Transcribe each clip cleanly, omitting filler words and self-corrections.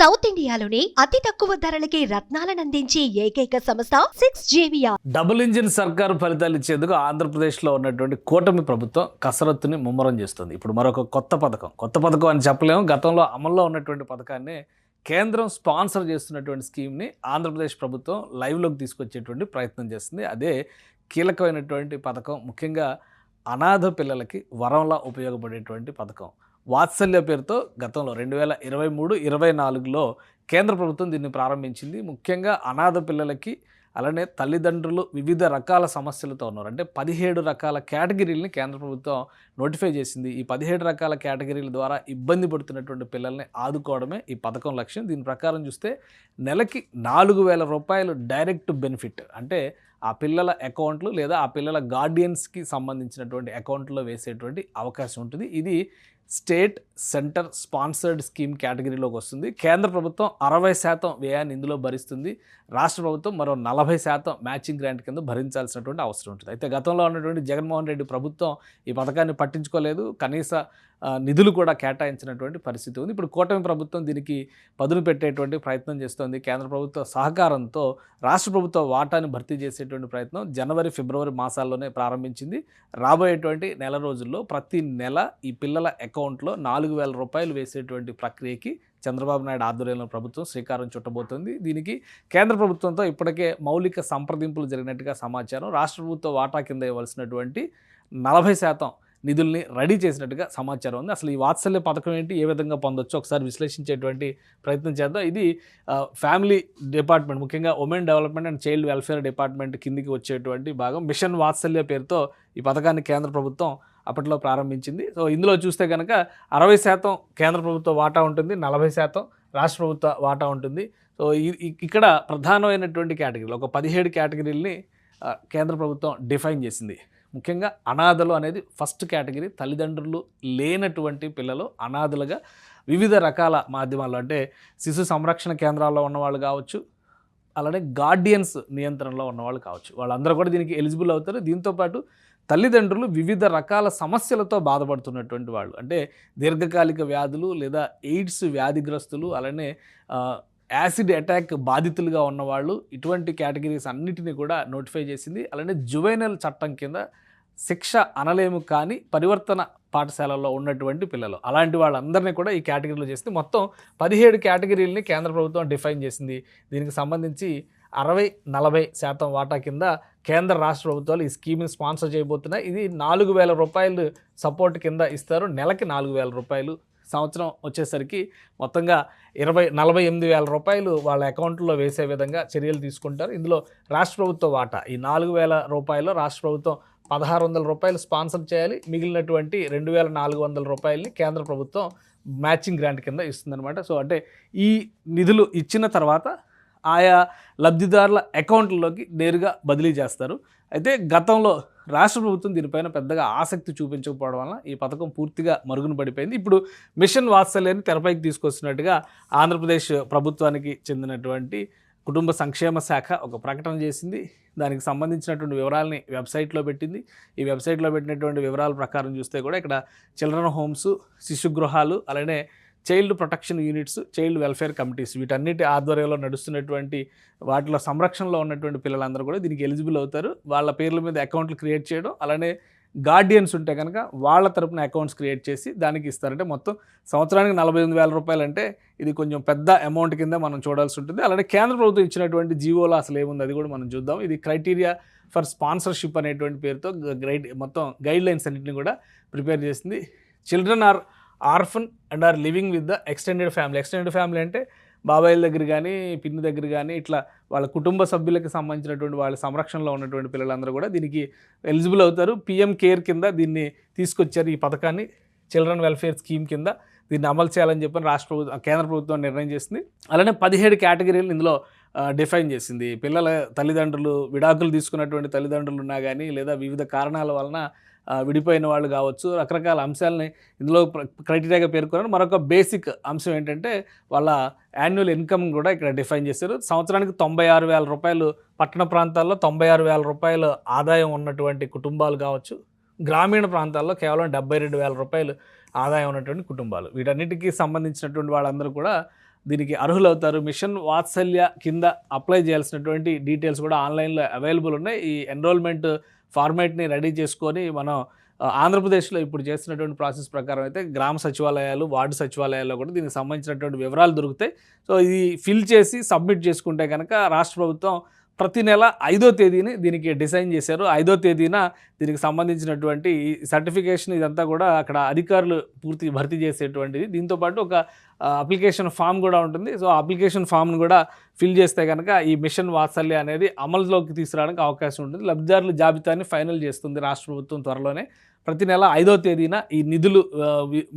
South ఇండియాలోని అతి తక్కువ ధరలకి రత్నాలనందించే ఏకైక సంస్థ 6JVR. డబుల్ ఇంజిన్ సర్కారు ఫలితాలు ఇచ్చేందుకు ఆంధ్రప్రదేశ్లో ఉన్నటువంటి కూటమి ప్రభుత్వం కసరత్తుని ముమ్మరం చేస్తుంది. ఇప్పుడు మరొక కొత్త పథకం అని చెప్పలేము. గతంలో అమల్లో ఉన్నటువంటి పథకాన్ని కేంద్రం స్పాన్సర్ చేస్తున్నటువంటి స్కీమ్ని ఆంధ్రప్రదేశ్ ప్రభుత్వం లైవ్లోకి తీసుకొచ్చేటువంటి ప్రయత్నం చేస్తుంది. అదే కీలకమైనటువంటి పథకం. ముఖ్యంగా అనాథ పిల్లలకి వరంలా ఉపయోగపడేటువంటి పథకం. వాత్సల్య పేరుతో గతంలో 2023-24లో కేంద్ర ప్రభుత్వం దీన్ని ప్రారంభించింది. ముఖ్యంగా అనాథ పిల్లలకి అలానే తల్లిదండ్రులు వివిధ రకాల సమస్యలతో ఉన్నారు. అంటే 17 రకాల కేటగిరీలని కేంద్ర ప్రభుత్వం నోటిఫై చేసింది. ఈ 17 రకాల కేటగిరీల ద్వారా ఇబ్బంది పడుతున్నటువంటి పిల్లల్ని ఆదుకోవడమే ఈ పథకం లక్ష్యం. దీని ప్రకారం చూస్తే నెలకి 4,000 రూపాయలు డైరెక్ట్ బెనిఫిట్, అంటే ఆ పిల్లల అకౌంట్లు లేదా ఆ పిల్లల గార్డియన్స్కి సంబంధించినటువంటి అకౌంట్లో వేసేటువంటి అవకాశం ఉంటుంది. ఇది స్టేట్ సెంటర్ స్పాన్సర్డ్ స్కీమ్ కేటగిరీలోకి వస్తుంది. కేంద్ర ప్రభుత్వం 60% వ్యయాన్ని ఇందులో భరిస్తుంది. రాష్ట్ర ప్రభుత్వం మరో 40% మ్యాచింగ్ గ్రాంట్ కింద భరించాల్సినటువంటి అవసరం ఉంటుంది. అయితే గతంలో ఉన్నటువంటి జగన్మోహన్ రెడ్డి ప్రభుత్వం ఈ పథకాన్ని పట్టించుకోలేదు. కనీస నిధులు కూడా కేటాయించినటువంటి పరిస్థితి ఉంది. ఇప్పుడు కూటమి ప్రభుత్వం దీనికి పదును పెట్టేటువంటి ప్రయత్నం చేస్తోంది. కేంద్ర ప్రభుత్వ సహకారంతో రాష్ట్ర ప్రభుత్వ వాటాను భర్తీ చేసేటువంటి ప్రయత్నం జనవరి, ఫిబ్రవరి మాసాల్లోనే ప్రారంభించింది. రాబోయేటువంటి నెల రోజుల్లో ప్రతి నెల ఈ పిల్లల అకౌంట్లో 4,000 రూపాయలు వేసేటువంటి ప్రక్రియకి చంద్రబాబు నాయుడు ఆధ్వర్యంలో ప్రభుత్వం శ్రీకారం చుట్టబోతోంది. దీనికి కేంద్ర ప్రభుత్వంతో ఇప్పటికే మౌలిక సంప్రదింపులు జరిగినట్టుగా సమాచారం. రాష్ట్ర ప్రభుత్వ వాటా కింద ఇవ్వాల్సినటువంటి 40% నిధుల్ని రెడీ చేసినట్టుగా సమాచారం ఉంది. అసలు ఈ వాత్సల్య పథకం ఏంటి, ఏ విధంగా పొందొచ్చు ఒకసారి విశ్లేషించేటువంటి ప్రయత్నం చేద్దాం. ఇది ఫ్యామిలీ డిపార్ట్మెంట్, ముఖ్యంగా women development and child welfare department కిందికి వచ్చేటువంటి భాగం. మిషన్ వాత్సల్య పేరుతో ఈ పథకాన్ని కేంద్ర ప్రభుత్వం అప్పట్లో ప్రారంభించింది. సో ఇందులో చూస్తే కనుక 60% కేంద్ర ప్రభుత్వ వాటా ఉంటుంది, 40% రాష్ట్ర ప్రభుత్వ వాటా ఉంటుంది. సో ఇక్కడ ప్రధానమైనటువంటి కేటగిరీలు ఒక 17 కేటగిరీలని కేంద్ర ప్రభుత్వం డిఫైన్ చేసింది. ముఖ్యంగా అనాథలు అనేది ఫస్ట్ కేటగిరీ. తల్లిదండ్రులు లేనటువంటి పిల్లలు అనాథలుగా వివిధ రకాల మాధ్యమాల్లో, అంటే శిశు సంరక్షణ కేంద్రాల్లో ఉన్నవాళ్ళు కావచ్చు, అలానే గార్డియన్స్ నియంత్రణలో ఉన్నవాళ్ళు కావచ్చు, వాళ్ళందరూ కూడా దీనికి ఎలిజిబుల్ అవుతారు. దీంతోపాటు తల్లిదండ్రులు వివిధ రకాల సమస్యలతో బాధపడుతున్నటువంటి వాళ్ళు, అంటే దీర్ఘకాలిక వ్యాధులు లేదా ఎయిడ్స్ వ్యాధిగ్రస్తులు, అలానే యాసిడ్ అటాక్ బాధితులుగా ఉన్నవాళ్ళు, ఇటువంటి కేటగిరీస్ అన్నిటినీ కూడా నోటిఫై చేసింది. అలానే జువైనల్ చట్టం కింద శిక్ష అనలేము కానీ పరివర్తన పాఠశాలల్లో ఉన్నటువంటి పిల్లలు, అలాంటి వాళ్ళందరినీ కూడా ఈ కేటగిరీలో చేసింది. మొత్తం 17 కేటగిరీలని కేంద్ర ప్రభుత్వం డిఫైన్ చేసింది. దీనికి సంబంధించి 60-40% వాటా కింద కేంద్ర రాష్ట్ర ప్రభుత్వాలు ఈ స్కీమ్ని స్పాన్సర్ చేయబోతున్నాయి. ఇది 4,000 రూపాయలు సపోర్ట్ కింద ఇస్తారు. నెలకి 4,000 రూపాయలు. సంవత్సరం వచ్చేసరికి మొత్తంగా 48,000 రూపాయలు వాళ్ళ అకౌంట్లో వేసే విధంగా చర్యలు తీసుకుంటారు. ఇందులో రాష్ట్ర ప్రభుత్వ వాటా ఈ 4,000 రూపాయలు రాష్ట్ర ప్రభుత్వం 1,600 రూపాయలు స్పాన్సర్ చేయాలి. మిగిలినటువంటి 2,400 రూపాయలని కేంద్ర ప్రభుత్వం మ్యాచింగ్ గ్రాంట్ కింద ఇస్తుందన్నమాట. సో అంటే ఈ నిధులు ఇచ్చిన తర్వాత ఆయా లబ్ధిదారుల అకౌంట్లలోకి నేరుగా బదిలీ చేస్తారు. అయితే గతంలో రాష్ట్ర ప్రభుత్వం దీనిపైన పెద్దగా ఆసక్తి చూపించకపోవడం వలన ఈ పథకం పూర్తిగా మరుగున పడిపోయింది. ఇప్పుడు మిషన్ వాత్సల్యాన్ని తెరపైకి తీసుకొస్తున్నట్టుగా ఆంధ్రప్రదేశ్ ప్రభుత్వానికి చెందినటువంటి కుటుంబ సంక్షేమ శాఖ ఒక ప్రకటన చేసింది. దానికి సంబంధించినటువంటి వివరాలని వెబ్సైట్లో పెట్టింది. ఈ వెబ్సైట్లో పెట్టినటువంటి వివరాల ప్రకారం చూస్తే కూడా ఇక్కడ చిల్డ్రన్ హోమ్స్, శిశు గృహాలు, అలానే child protection units, child welfare committees, వీటన్నిటి ఆధ్వర్యంలో నడుస్తున్నటువంటి వాటిలో సంరక్షణలో ఉన్నటువంటి పిల్లలందరూ కూడా దీనికి ఎలిజిబుల్ అవుతారు. వాళ్ళ పేర్ల మీద అకౌంట్లు క్రియేట్ చేయడం, అలానే గార్డియన్స్ ఉంటే కనుక వాళ్ళ తరపున అకౌంట్స్ క్రియేట్ చేసి దానికి ఇస్తారంటే మొత్తం సంవత్సరానికి 48,000 రూపాయలు. అంటే ఇది కొంచెం పెద్ద అమౌంట్ కింద మనం చూడాల్సి ఉంటుంది. అలానే కేంద్ర ప్రభుత్వం ఇచ్చినటువంటి జీవోలో అసలు ఏముంది అది కూడా మనం చూద్దాం. ఇది క్రైటీరియా ఫర్ స్పాన్సర్షిప్ అనేటువంటి పేరుతో మొత్తం గైడ్ లైన్స్ అన్నింటినీ కూడా ప్రిపేర్ చేసింది. Children are orphan and are living with the extended family. Extended family అంటే బాబాయిల దగ్గర కానీ, పిన్ని దగ్గర కానీ, ఇట్లా వాళ్ళ కుటుంబ సభ్యులకి సంబంధించినటువంటి వాళ్ళ సంరక్షణలో ఉన్నటువంటి పిల్లలందరూ కూడా దీనికి ఎలిజిబుల్ అవుతారు. పిఎం కేర్ కింద దీన్ని తీసుకొచ్చారు. ఈ పథకాన్ని చిల్డ్రన్ వెల్ఫేర్ స్కీమ్ కింద దీన్ని అమలు చేయాలని చెప్పని కేంద్ర ప్రభుత్వం నిర్ణయం చేసింది. అలానే 17 కేటగిరీలు ఇందులో డిఫైన్ చేసింది. పిల్లల తల్లిదండ్రులు, విడాకులు తీసుకున్నటువంటి తల్లిదండ్రులు ఉన్నా కానీ, లేదా వివిధ కారణాల వలన విడిపోయిన వాళ్ళు కావచ్చు, రకరకాల అంశాలని ఇందులో క్రైటీరియాగా పేర్కొన్నారు. మరొక బేసిక్ అంశం ఏంటంటే వాళ్ళ యాన్యువల్ ఇన్కమ్ కూడా ఇక్కడ డిఫైన్ చేశారు. సంవత్సరానికి 96,000 రూపాయలు, పట్టణ ప్రాంతాల్లో 96,000 రూపాయలు ఆదాయం ఉన్నటువంటి కుటుంబాలు కావచ్చు, గ్రామీణ ప్రాంతాల్లో కేవలం 72,000 రూపాయలు ఆదాయం ఉన్నటువంటి కుటుంబాలు, వీటన్నిటికీ సంబంధించినటువంటి వాళ్ళందరూ కూడా దీనికి అర్హులవుతారు. మిషన్ వాత్సల్య కింద అప్లై చేయాల్సినటువంటి డీటెయిల్స్ కూడా ఆన్లైన్లో అవైలబుల్ ఉన్నాయి. ఈ ఎన్రోల్మెంట్ ఫార్మాట్ని రెడీ చేసుకొని మనం ఆంధ్రప్రదేశ్లో ఇప్పుడు చేస్తున్నటువంటి ప్రాసెస్ ప్రకారం అయితే గ్రామ సచివాలయాలు, వార్డు సచివాలయాల్లో కూడా దీనికి సంబంధించినటువంటి వివరాలు దొరుకుతాయి. సో ఇది ఫిల్ చేసి సబ్మిట్ చేసుకుంటే కనుక రాష్ట్ర ప్రభుత్వం ప్రతి నెల 5వ తేదీని దీనికి డిజైన్ చేశారు. 5వ తేదీన దీనికి సంబంధించినటువంటి సర్టిఫికేషన్ ఇదంతా కూడా అక్కడ అధికారులు పూర్తి భర్తీ చేసేటువంటిది. దీంతోపాటు ఒక అప్లికేషన్ ఫామ్ కూడా ఉంటుంది. సో అప్లికేషన్ ఫామ్ను కూడా ఫిల్ చేస్తే కనుక ఈ మిషన్ వాత్సల్య అనేది అమలులోకి తీసుకురావడానికి అవకాశం ఉంటుంది. లబ్ధిదారుల జాబితాని ఫైనల్ చేస్తుంది రాష్ట్ర ప్రభుత్వం త్వరలోనే. ప్రతి నెల 5వ తేదీన ఈ నిధులు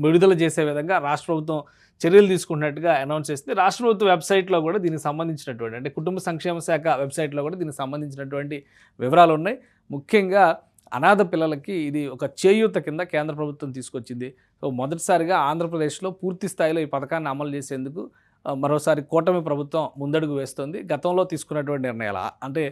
విడుదల చేసే విధంగా రాష్ట్ర ప్రభుత్వం చర్యలు తీసుకున్నట్టుగా అనౌన్స్ చేస్తుంది. రాష్ట్ర ప్రభుత్వ వెబ్సైట్లో కూడా దీనికి సంబంధించినటువంటి అంటే కుటుంబ సంక్షేమ శాఖ వెబ్సైట్లో కూడా దీనికి సంబంధించినటువంటి వివరాలు ఉన్నాయి. ముఖ్యంగా అనాథ పిల్లలకి ఇది ఒక చేయూత కింద కేంద్ర ప్రభుత్వం తీసుకొచ్చింది. సో మొదటిసారిగా ఆంధ్రప్రదేశ్లో పూర్తి స్థాయిలో ఈ పథకాన్ని అమలు చేసేందుకు మరోసారి కూటమి ప్రభుత్వం ముందడుగు వేస్తుంది. గతంలో తీసుకున్నటువంటి నిర్ణయాలు అంటే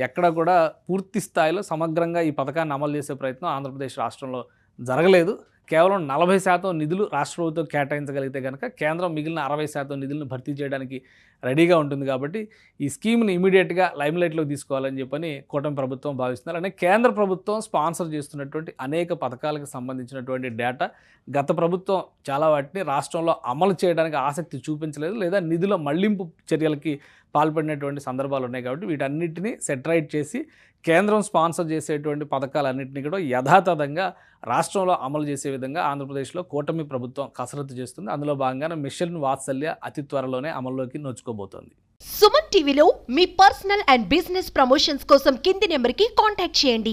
ఎక్కడ కూడా పూర్తి స్థాయిలో సమగ్రంగా ఈ పథకాన్ని అమలు చేసే ప్రయత్నం ఆంధ్రప్రదేశ్ రాష్ట్రంలో జరగలేదు. కేవలం 40% నిధులు రాష్ట్ర ప్రభుత్వం కేటాయించగలిగితే కనుక కేంద్రం మిగిలిన 60% నిధులను భర్తీ చేయడానికి రెడీగా ఉంటుంది. కాబట్టి ఈ స్కీమ్ని ఇమీడియట్గా లైమ్లైట్లోకి తీసుకోవాలని చెప్పని కూటమి ప్రభుత్వం భావిస్తున్నారు. అంటే కేంద్ర ప్రభుత్వం స్పాన్సర్ చేస్తున్నటువంటి అనేక పథకాలకు సంబంధించినటువంటి డేటా గత ప్రభుత్వం చాలా వాటిని రాష్ట్రంలో అమలు చేయడానికి ఆసక్తి చూపించలేదు, లేదా నిధుల మళ్లింపు చర్యలకి పాల్పడినటువంటి సందర్భాలు ఉన్నాయి. కాబట్టి వీటన్నిటిని సెటరైట్ చేసి కేంద్రం స్పాన్సర్ చేసేటువంటి పథకాలన్నింటినీ కూడా యథాతథంగా రాష్ట్రంలో అమలు చేసే విధంగా ఆంధ్రప్రదేశ్లో కూటమి ప్రభుత్వం కసరత్తు చేస్తుంది. అందులో భాగంగానే మిషన్ వాత్సల్య అతి త్వరలోనే అమల్లోకి నోచుకోబోతోంది. సుమన్ టీవీలో మీ పర్సనల్ అండ్ బిజినెస్ ప్రమోషన్స్ కోసం కింది నెంబర్కి కాంటాక్ట్ చేయండి.